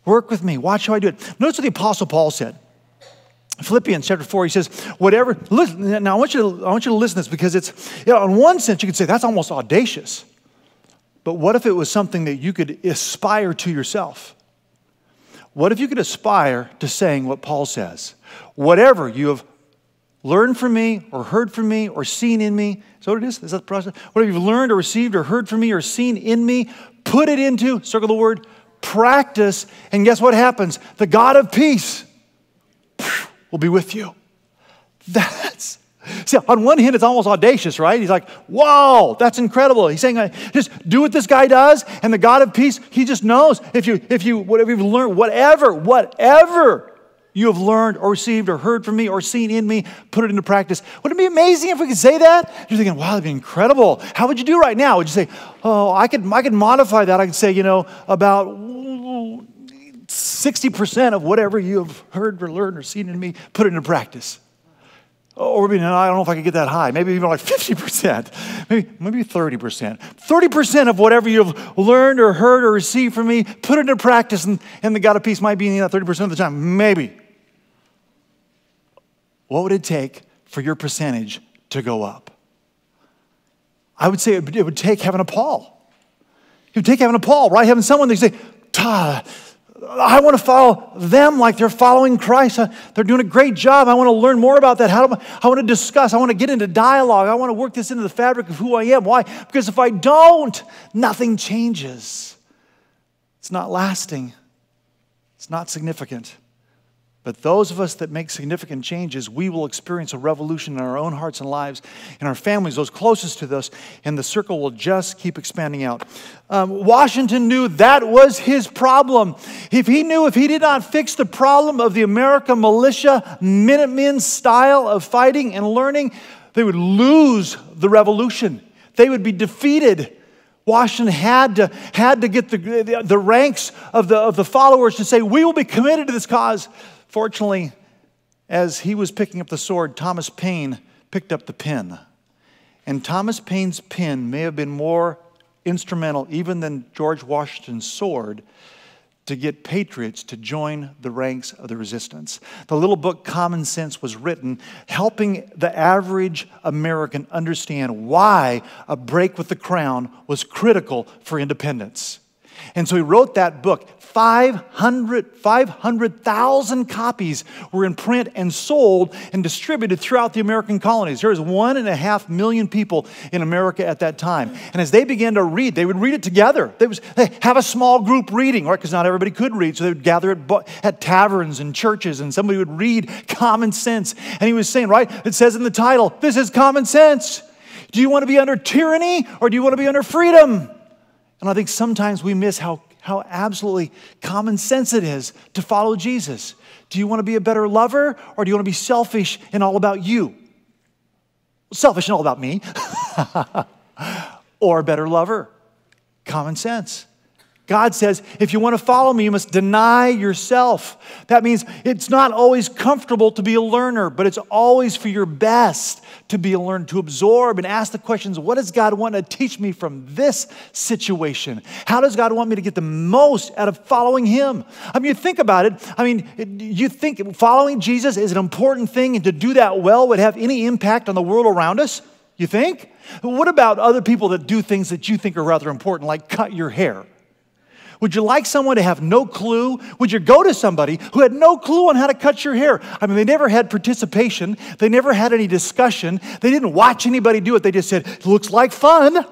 Work with me. Watch how I do it. Notice what the Apostle Paul said. Philippians chapter 4, he says, whatever. Listen, now I want you to listen to this because it's, in one sense, you could say that's almost audacious. But what if it was something that you could aspire to yourself? What if you could aspire to saying what Paul says? Whatever you have learned from me or heard from me or seen in me. Is that what it is? Is that the process? Whatever you've learned or received or heard from me or seen in me, put it into, circle the word, practice. And guess what happens? The God of peace will be with you. See, on one hand, it's almost audacious, right? He's like, whoa, that's incredible. He's saying, just do what this guy does, and the God of peace, he just knows whatever you've learned, whatever you have learned or received or heard from me or seen in me, put it into practice. Wouldn't it be amazing if we could say that? You're thinking, wow, that'd be incredible. How would you do right now? Would you say, oh, I could modify that. I could say, about 60% of whatever you have heard or learned or seen in me, put it into practice. Or maybe, I don't know if I could get that high. Maybe even like 50%. Maybe 30%. 30% of whatever you've learned or heard or received from me, put it into practice, and the God of peace might be in that 30% of the time. Maybe. What would it take for your percentage to go up? I would say it would take having a Paul. It would take having a Paul, right? Having someone that you say, I want to follow them like they're following Christ. They're doing a great job. I want to learn more about that. I want to discuss. I want to get into dialogue. I want to work this into the fabric of who I am. Why? Because if I don't, nothing changes. It's not lasting. It's not significant. But those of us that make significant changes, we will experience a revolution in our own hearts and lives, in our families, those closest to us, and the circle will just keep expanding out. Washington knew that was his problem. If he did not fix the problem of the American militia, Minutemen style of fighting and learning, they would lose the revolution. They would be defeated. Washington had to get the ranks of the followers to say, we will be committed to this cause. Fortunately, as he was picking up the sword, Thomas Paine picked up the pen. And Thomas Paine's pen may have been more instrumental even than George Washington's sword to get patriots to join the ranks of the resistance. The little book Common Sense was written helping the average American understand why a break with the crown was critical for independence. And so he wrote that book. 500,000 copies were in print and sold and distributed throughout the American colonies. There was 1.5 million people in America at that time. And as they began to read, they would read it together. They have a small group reading, right? Because not everybody could read. So they would gather at taverns and churches, and somebody would read Common Sense. And he was saying, right, it says in the title, this is common sense. Do you want to be under tyranny or do you want to be under freedom? And I think sometimes we miss how absolutely common sense it is to follow Jesus. Do you want to be a better lover or do you want to be selfish and all about you? Selfish and all about me. Or a better lover. Common sense. God says, if you want to follow me, you must deny yourself. That means it's not always comfortable to be a learner, but it's always for your best to be a learner, to absorb and ask the questions, what does God want to teach me from this situation? How does God want me to get the most out of following Him? I mean, you think about it. I mean, you think following Jesus is an important thing, and to do that well would have any impact on the world around us? You think? What about other people that do things that you think are rather important, like cut your hair? Would you like someone to have no clue? Would you go to somebody who had no clue on how to cut your hair? I mean, they never had participation. They never had any discussion. They didn't watch anybody do it. They just said, it looks like fun.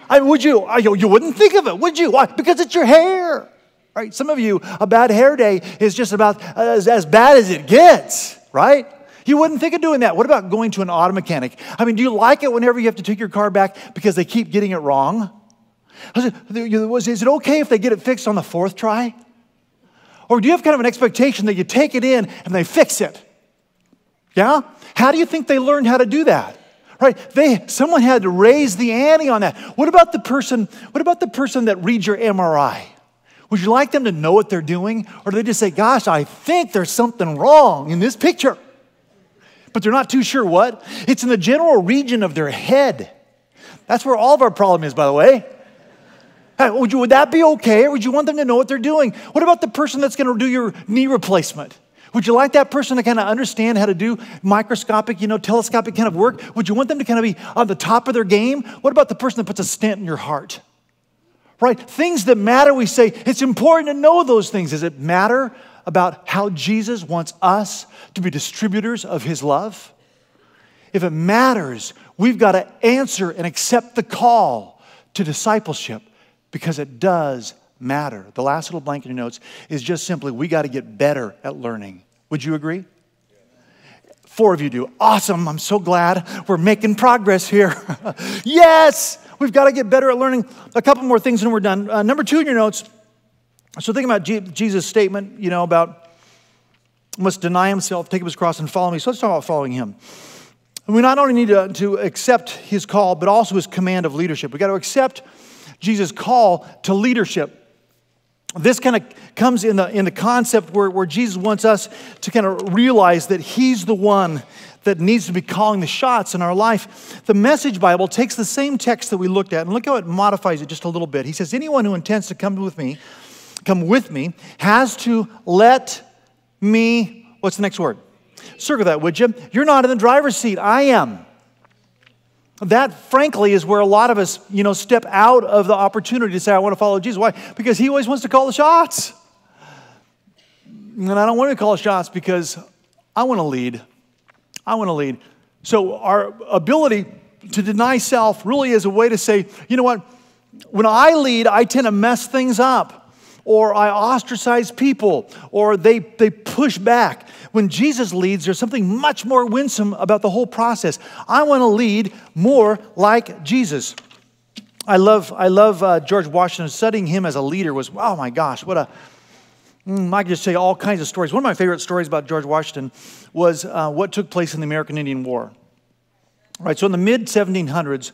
I mean, you wouldn't think of it, would you? Why? Because it's your hair. Right? Some of you, a bad hair day is just about as bad as it gets, right? You wouldn't think of doing that. What about going to an auto mechanic? I mean, do you like it whenever you have to take your car back because they keep getting it wrong? Is it okay if they get it fixed on the 4th try? Or do you have kind of an expectation that you take it in and they fix it? Yeah? How do you think they learned how to do that? Right? Someone had to raise the ante on that. What about the person that reads your MRI? Would you like them to know what they're doing? Or do they just say, gosh, I think there's something wrong in this picture? But they're not too sure what. It's in the general region of their head. That's where all of our problem is, by the way. Would that be okay? Or would you want them to know what they're doing? What about the person that's going to do your knee replacement? Would you like that person to kind of understand how to do microscopic, telescopic kind of work? Would you want them to kind of be on the top of their game? What about the person that puts a stent in your heart? Right? Things that matter, we say, it's important to know those things. Does it matter about how Jesus wants us to be distributors of His love? If it matters, we've got to answer and accept the call to discipleship. Because it does matter. The last little blank in your notes is just simply, we got to get better at learning. Would you agree? 4 of you do. Awesome. I'm so glad we're making progress here. Yes! We've got to get better at learning. A couple more things and we're done. Number 2 in your notes. So think about Jesus' statement, about must deny himself, take up his cross, and follow me. So let's talk about following Him. We not only need to accept His call, but also His command of leadership. We've got to accept Jesus' call to leadership. This kind of comes in the concept where Jesus wants us to kind of realize that He's the one that needs to be calling the shots in our life. The Message Bible takes the same text that we looked at, and look how it modifies it just a little bit. He says, anyone who intends to come with me, has to let me, what's the next word? Circle that, would you? You're not in the driver's seat. I am. That, frankly, is where a lot of us, step out of the opportunity to say, I want to follow Jesus. Why? Because He always wants to call the shots. And I don't want to call the shots because I want to lead. So our ability to deny self really is a way to say, you know what? When I lead, I tend to mess things up. or I ostracize people, or they push back. When Jesus leads, there's something much more winsome about the whole process. I want to lead more like Jesus. I love George Washington. Studying him as a leader was, oh my gosh, I could just tell you all kinds of stories. One of my favorite stories about George Washington was what took place in the American Indian War. Right, so in the mid-1700s,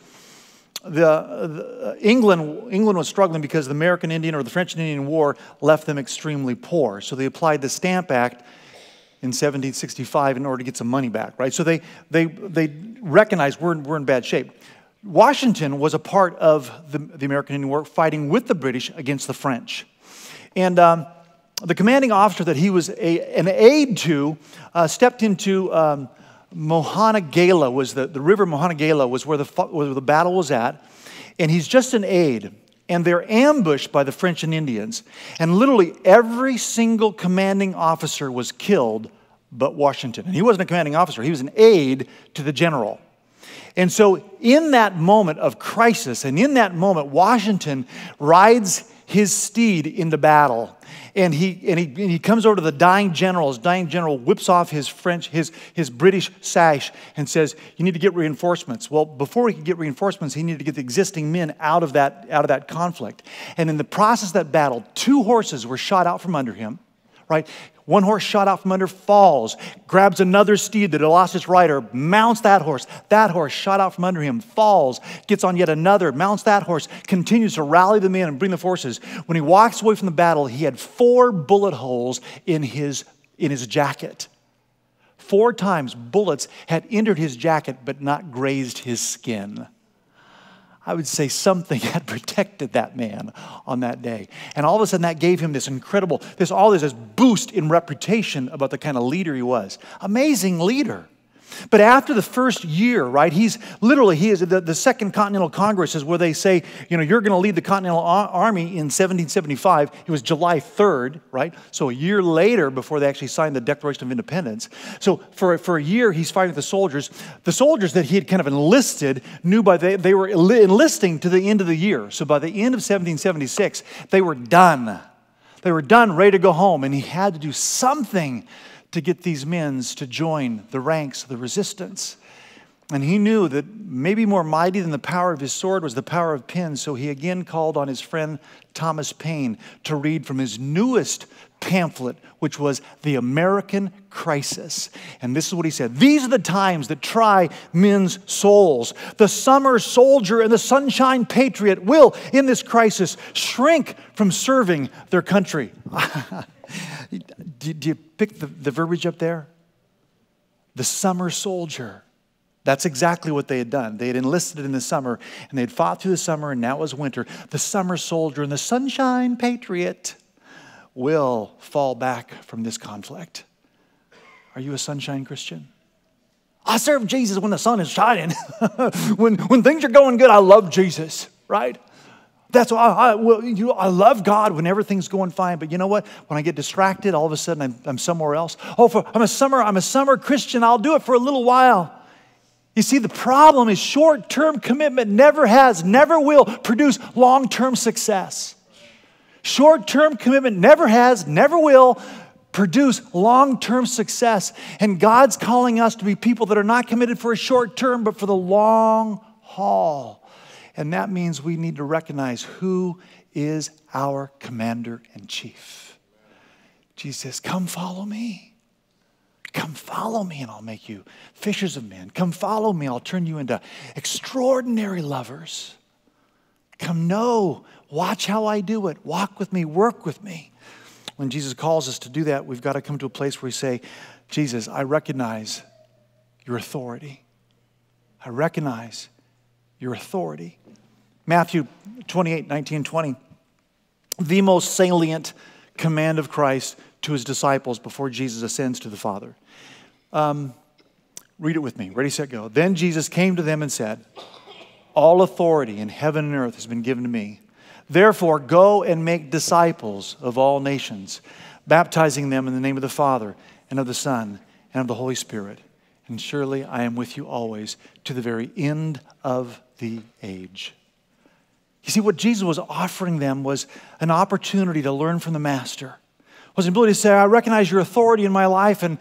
England was struggling because the American Indian or the French Indian War left them extremely poor. So they applied the Stamp Act in 1765 in order to get some money back. Right, so they recognized we're in bad shape. Washington was a part of the American Indian War, fighting with the British against the French, and the commanding officer that he was an aide to stepped into Monongahela, the river Monongahela was where the battle was at, and he's just an aide, and they're ambushed by the French and Indians, and literally every single commanding officer was killed but Washington. And he wasn't a commanding officer, he was an aide to the general. And so in that moment of crisis, and in that moment, Washington rides his steed into battle. And he comes over to the dying general. His dying general whips off his British sash and says, "You need to get reinforcements." Well, before he could get reinforcements, he needed to get the existing men out of that conflict. And in the process of that battle, 2 horses were shot out from under him. Right? One horse shot out from under, falls, grabs another steed that had lost its rider, mounts that horse. That horse shot out from under him, falls, gets on yet another, mounts that horse, continues to rally the men and bring the forces. When he walks away from the battle, he had 4 bullet holes in his jacket. 4 times bullets had entered his jacket but not grazed his skin. I would say something had protected that man on that day. And all of a sudden that gave him this incredible, this boost in reputation about the kind of leader he was. Amazing leader. But after the first year, right, he is the Second Continental Congress is where they say, you're going to lead the Continental Army in 1775. It was July 3rd, right? So a year later before they actually signed the Declaration of Independence. So for a year, he's fighting with the soldiers. The soldiers that he had kind of enlisted knew they were enlisting to the end of the year. So by the end of 1776, they were done. They were done, ready to go home. And he had to do something to get these men to join the ranks of the resistance. And he knew that maybe more mighty than the power of his sword was the power of pen, so he again called on his friend Thomas Paine to read from his newest pamphlet, which was The American Crisis. And this is what he said: "These are the times that try men's souls. The summer soldier and the sunshine patriot will, in this crisis, shrink from serving their country." Do you pick the verbiage up there? The summer soldier. That's exactly what they had done. They had enlisted in the summer, and they had fought through the summer, and now it was winter. The summer soldier and the sunshine patriot will fall back from this conflict. Are you a sunshine Christian? I serve Jesus when the sun is shining. when things are going good, I love Jesus, right? That's why I love God when everything's going fine. But you know what? When I get distracted, all of a sudden I'm somewhere else. I'm a summer Christian. I'll do it for a little while. You see, the problem is short-term commitment never will produce long-term success. Short-term commitment never will produce long-term success. And God's calling us to be people that are not committed for a short term, but for the long haul. And that means we need to recognize who is our commander-in-chief. Jesus says, "Come follow me. Come follow me and I'll make you fishers of men. Come follow me, I'll turn you into extraordinary lovers. Come watch how I do it. Walk with me, work with me." When Jesus calls us to do that, we've got to come to a place where we say, "Jesus, I recognize your authority. I recognize your authority." Matthew 28, 19, 20. The most salient command of Christ to his disciples before Jesus ascends to the Father. Read it with me. Ready, set, go. "Then Jesus came to them and said, 'All authority in heaven and earth has been given to me. Therefore, go and make disciples of all nations, baptizing them in the name of the Father and of the Son and of the Holy Spirit. And surely I am with you always to the very end of the age.'" You see, what Jesus was offering them was an opportunity to learn from the Master. Was an ability to say, I recognize your authority in my life, and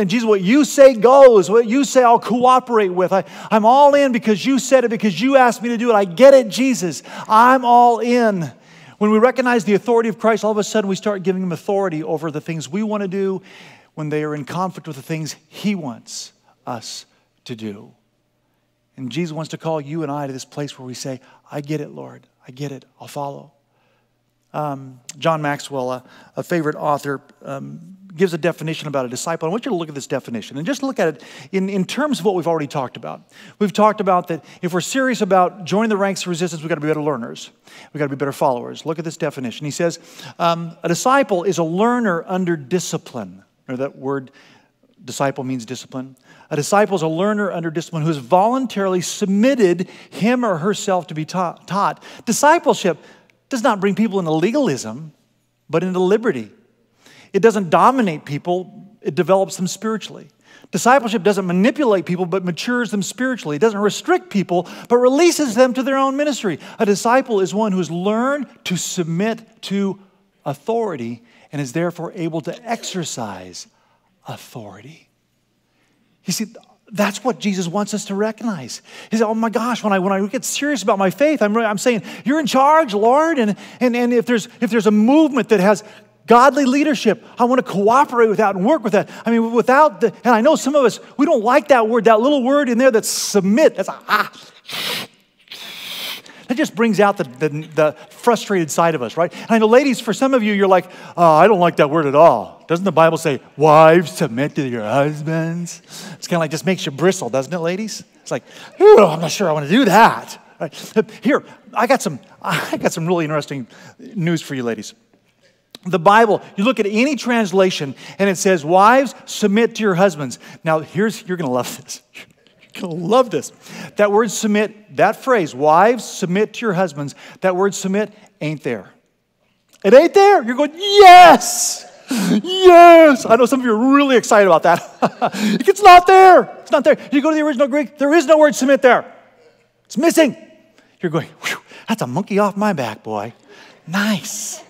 Jesus, what you say goes. What you say, I'll cooperate with. I'm all in because you said it, because you asked me to do it. I get it, Jesus. I'm all in. When we recognize the authority of Christ, all of a sudden we start giving him authority over the things we want to do when they are in conflict with the things he wants us to do. And Jesus wants to call you and I to this place where we say, I get it, Lord. I get it. I'll follow. John Maxwell, a favorite author, gives a definition about a disciple. I want you to look at this definition and just look at it in terms of what we've already talked about. We've talked about that if we're serious about joining the ranks of resistance, we've got to be better learners. We've got to be better followers. Look at this definition. He says, a disciple is a learner under discipline. Remember that word disciple means discipline. A disciple is a learner under discipline who has voluntarily submitted him or herself to be taught. Discipleship does not bring people into legalism, but into liberty. It doesn't dominate people, it develops them spiritually. Discipleship doesn't manipulate people, but matures them spiritually. It doesn't restrict people, but releases them to their own ministry. A disciple is one who has learned to submit to authority and is therefore able to exercise authority. You see, that's what Jesus wants us to recognize. He said, oh my gosh, when I get serious about my faith, I'm saying, you're in charge, Lord. And if there's a movement that has godly leadership, I want to cooperate with that and work with that. I mean, and I know some of us, we don't like that word, that little word in there that's submit. That's That just brings out the frustrated side of us, right? And I know, ladies, for some of you, you're like, oh, I don't like that word at all. Doesn't the Bible say, wives, submit to your husbands? It's kind of like, just makes you bristle, doesn't it, ladies? It's like, I'm not sure I want to do that. Right. Here, I got some really interesting news for you, ladies. The Bible, you look at any translation, and it says, wives, submit to your husbands. Now, you're going to love this. You're going to love this. That word submit, that phrase, wives, submit to your husbands, that word submit ain't there. It ain't there. You're going, yes! Yes! I know some of you are really excited about that. It's not there. It's not there. You go to the original Greek, there is no word submit there. It's missing. You're going, whew, that's a monkey off my back, boy. Nice.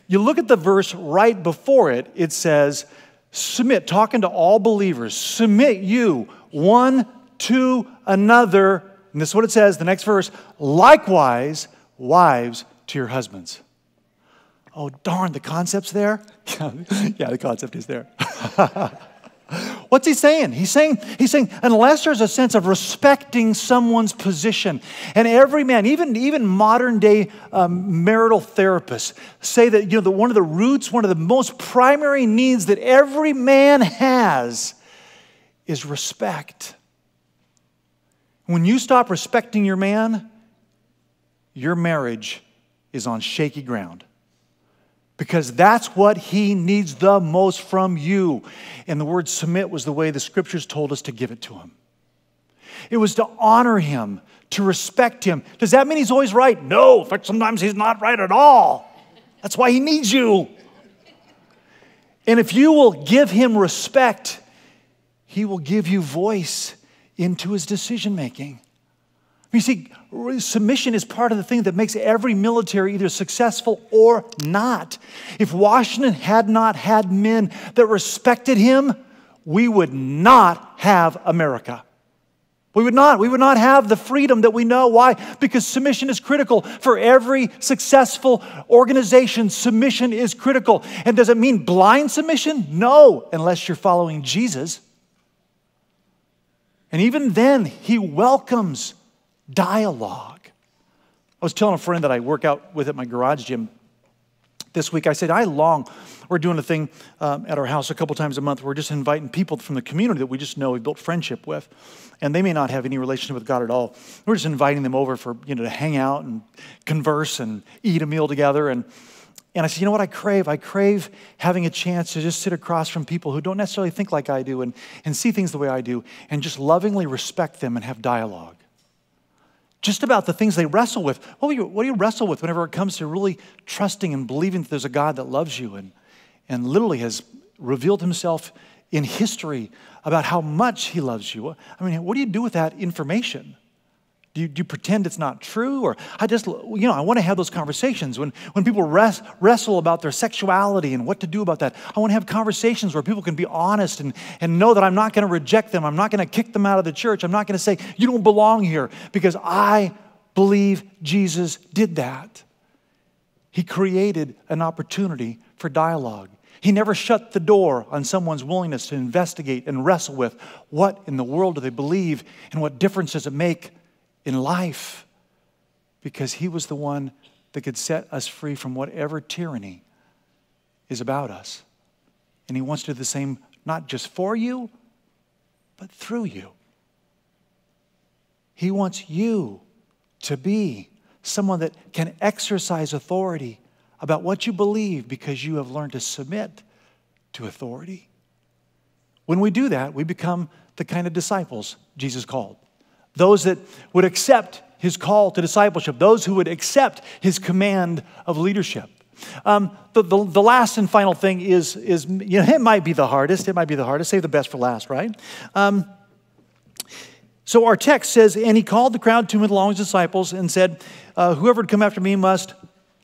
You look at the verse right before it, it says, submit, talking to all believers. Submit you one to another. And this is what it says, the next verse. Likewise, wives to your husbands. Oh, darn, the concept's there? Yeah, the concept is there. What's he saying? He's saying, unless there's a sense of respecting someone's position, and every man, even modern day marital therapists say that one of the roots, one of the most primary needs that every man has is respect. When you stop respecting your man, your marriage is on shaky ground. Because that's what he needs the most from you. And the word submit was the way the scriptures told us to give it to him. It was to honor him, to respect him. Does that mean he's always right? No. In fact, sometimes he's not right at all. That's why he needs you. And if you will give him respect, he will give you voice into his decision making. You see, submission is part of the thing that makes every military either successful or not. If Washington had not had men that respected him, we would not have America. We would not. We would not have the freedom that we know. Why? Because submission is critical. For every successful organization, submission is critical. And does it mean blind submission? No, unless you're following Jesus. And even then, he welcomes dialogue. I was telling a friend that I work out with at my garage gym this week. I said, we're doing a thing at our house a couple times a month. We're just inviting people from the community that we just know, we built friendship with. And they may not have any relationship with God at all. We're just inviting them over for, to hang out and converse and eat a meal together. And I said, you know what I crave? I crave having a chance to just sit across from people who don't necessarily think like I do and see things the way I do and just lovingly respect them and have dialogue. Just about the things they wrestle with. What do you wrestle with whenever it comes to really trusting and believing that there's a God that loves you and literally has revealed himself in history about how much he loves you? I mean, what do you do with that information? Do you pretend it's not true? Or I want to have those conversations. When people wrestle about their sexuality and what to do about that, I want to have conversations where people can be honest and know that I'm not going to reject them. I'm not going to kick them out of the church. I'm not going to say, you don't belong here, because I believe Jesus did that. He created an opportunity for dialogue. He never shut the door on someone's willingness to investigate and wrestle with what in the world do they believe and what difference does it make in life, because he was the one that could set us free from whatever tyranny is about us. And he wants to do the same, not just for you, but through you. He wants you to be someone that can exercise authority about what you believe, because you have learned to submit to authority. When we do that, we become the kind of disciples Jesus called. Those that would accept his call to discipleship. Those who would accept his command of leadership. The last and final thing is it might be the hardest. It might be the hardest. Save the best for last, right? So our text says, and he called the crowd to him along with his disciples and said, whoever would come after me must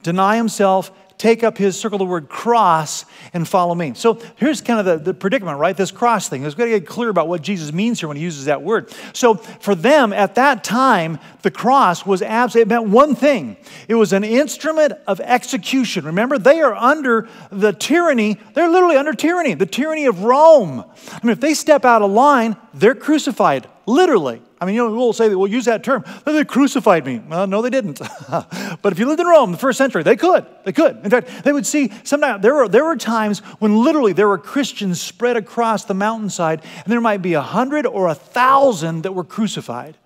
deny himself, take up his, circle the word cross, and follow me. So here's kind of the predicament, right? This cross thing. We've got to get clear about what Jesus means here when he uses that word. So for them, at that time, the cross was absolutely, it meant one thing. It was an instrument of execution. Remember, they are under the tyranny. They're literally under tyranny, the tyranny of Rome. I mean, if they step out of line, they're crucified, literally. I mean, we'll say that we'll use that term. They crucified me. Well, no, they didn't. But if you lived in Rome in the first century, they could. They could. In fact, they would see sometimes there were times when literally there were Christians spread across the mountainside, and there might be 100 or 1,000 that were crucified.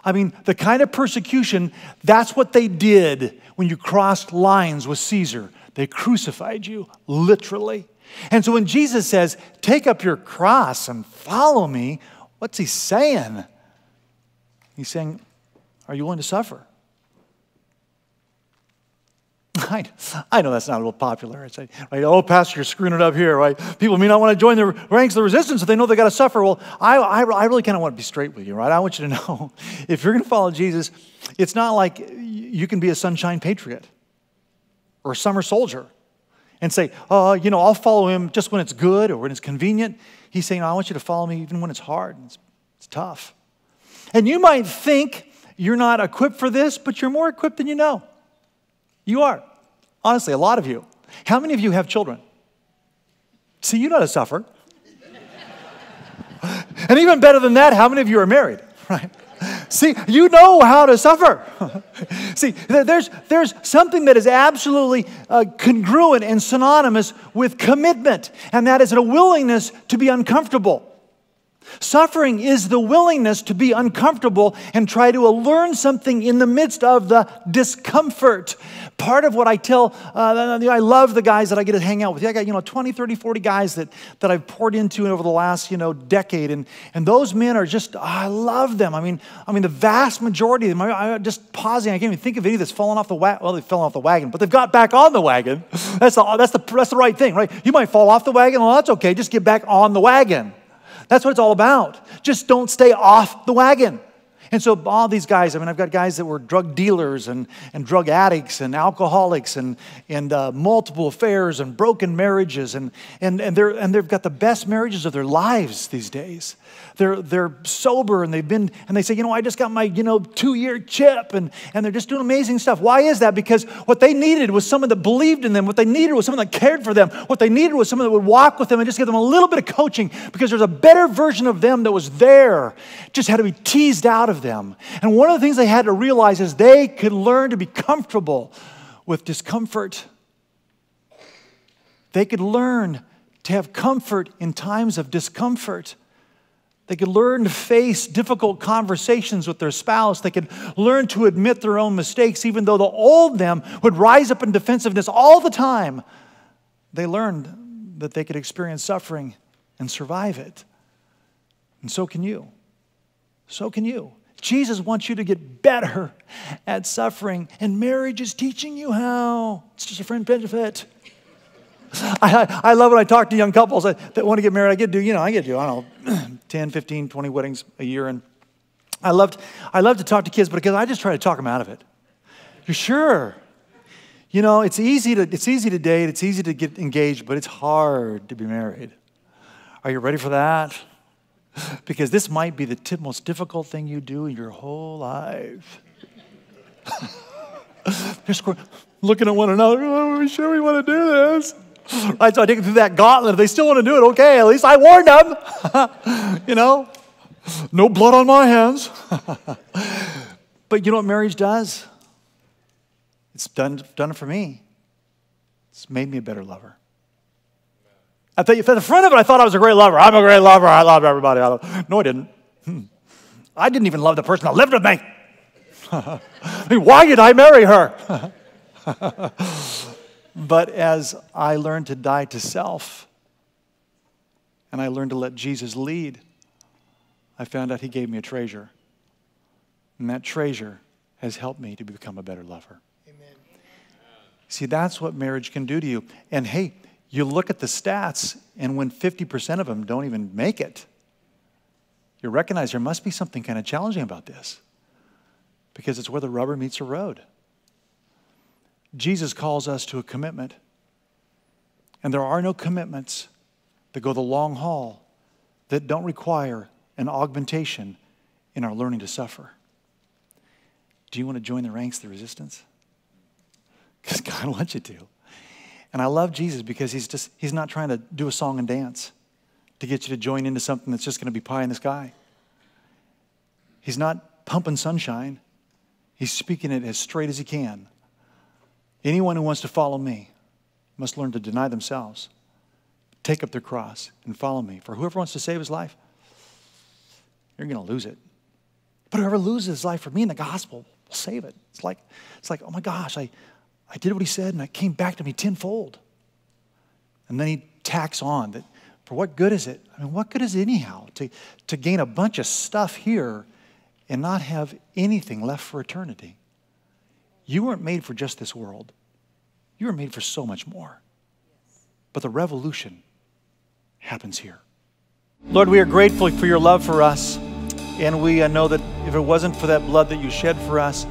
I mean, the kind of persecution, that's what they did when you crossed lines with Caesar. They crucified you, literally. And so when Jesus says, take up your cross and follow me, what's he saying? He's saying, are you willing to suffer? I know that's not real popular. It's like, right, oh, Pastor, you're screwing it up here, right? People may not want to join the ranks of the resistance if they know they got to suffer. Well, I really kind of want to be straight with you, right? I want you to know, if you're going to follow Jesus, it's not like you can be a sunshine patriot or a summer soldier and say, oh, I'll follow him just when it's good or when it's convenient. He's saying, I want you to follow me even when it's hard and it's tough. And you might think you're not equipped for this, but you're more equipped than you know. You are. Honestly, a lot of you. How many of you have children? See, you know how to suffer. And even better than that, how many of you are married? Right? See, you know how to suffer. See, there's something that is absolutely congruent and synonymous with commitment, and that is a willingness to be uncomfortable. Suffering is the willingness to be uncomfortable and try to learn something in the midst of the discomfort. Part of what I tell, I love the guys that I get to hang out with. I got 20, 30, 40 guys that I've poured into over the last decade, and those men are just, I love them. I mean the vast majority of them. I'm just pausing. I can't even think of any that's fallen off the wagon. Well, they've fallen off the wagon, but they've got back on the wagon. That's the right thing, right? You might fall off the wagon. Well, that's okay. Just get back on the wagon. That's what it's all about. Just don't stay off the wagon. And so all these guys, I've got guys that were drug dealers and drug addicts and alcoholics and multiple affairs and broken marriages and they've got the best marriages of their lives these days. They're sober and they say, I just got my 2-year chip and they're just doing amazing stuff. Why is that? Because what they needed was someone that believed in them. What they needed was someone that cared for them. What they needed was someone that would walk with them and just give them a little bit of coaching, because there's a better version of them that was there, just had to be teased out of them. And one of the things they had to realize is they could learn to be comfortable with discomfort. They could learn to have comfort in times of discomfort. They could learn to face difficult conversations with their spouse. They could learn to admit their own mistakes, even though the old them would rise up in defensiveness all the time. They learned that they could experience suffering and survive it. And so can you. So can you. Jesus wants you to get better at suffering, and marriage is teaching you how. It's just a friend benefit. I love when I talk to young couples that want to get married. I get to do, I don't know, 10, 15, 20 weddings a year. And I love to talk to kids because I just try to talk them out of it. You're sure? You know, it's easy to date, it's easy to get engaged, but it's hard to be married. Are you ready for that? Because this might be the most difficult thing you do in your whole life. They're looking at one another. Oh, are we sure we want to do this? Right, so I take them through that gauntlet. If they still want to do it, okay, at least I warned them. You know, no blood on my hands. But you know what marriage does? It's done it for me. It's made me a better lover. I thought, at the front of it, I thought I was a great lover. I'm a great lover. I love everybody. No, I didn't. I didn't even love the person that lived with me. I mean, why did I marry her? But as I learned to die to self, and I learned to let Jesus lead, I found out he gave me a treasure. And that treasure has helped me to become a better lover. Amen. See, that's what marriage can do to you. And hey, you look at the stats, and when 50% of them don't even make it, you recognize there must be something kind of challenging about this, because it's where the rubber meets the road. Jesus calls us to a commitment, and there are no commitments that go the long haul that don't require an augmentation in our learning to suffer. Do you want to join the ranks of the resistance? Because God wants you to. And I love Jesus because he's not trying to do a song and dance to get you to join into something that's just going to be pie in the sky. He's not pumping sunshine. He's speaking it as straight as he can. Anyone who wants to follow me must learn to deny themselves, take up their cross, and follow me. For whoever wants to save his life, you're going to lose it. But whoever loses his life for me in the gospel will save it. It's like, oh my gosh, I did what he said, and it came back to me tenfold. And then he tacks on that, for what good is it? I mean, what good is it anyhow to gain a bunch of stuff here and not have anything left for eternity? You weren't made for just this world. You were made for so much more. But the revolution happens here. Lord, we are grateful for your love for us. And we know that if it wasn't for that blood that you shed for us,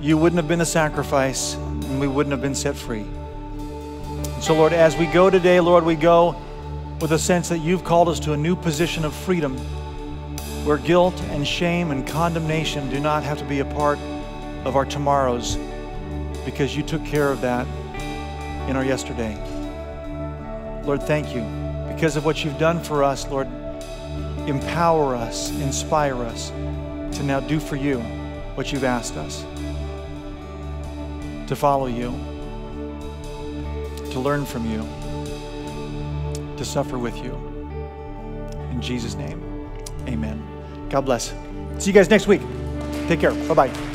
you wouldn't have been a sacrifice, and we wouldn't have been set free. So, Lord, as we go today, Lord, we go with a sense that you've called us to a new position of freedom, where guilt and shame and condemnation do not have to be a part of our tomorrows, because you took care of that in our yesterday. Lord, thank you. Because of what you've done for us, Lord, empower us, inspire us to now do for you what you've asked us. To follow you, to learn from you, to suffer with you. In Jesus' name, amen. God bless. See you guys next week. Take care. Bye-bye.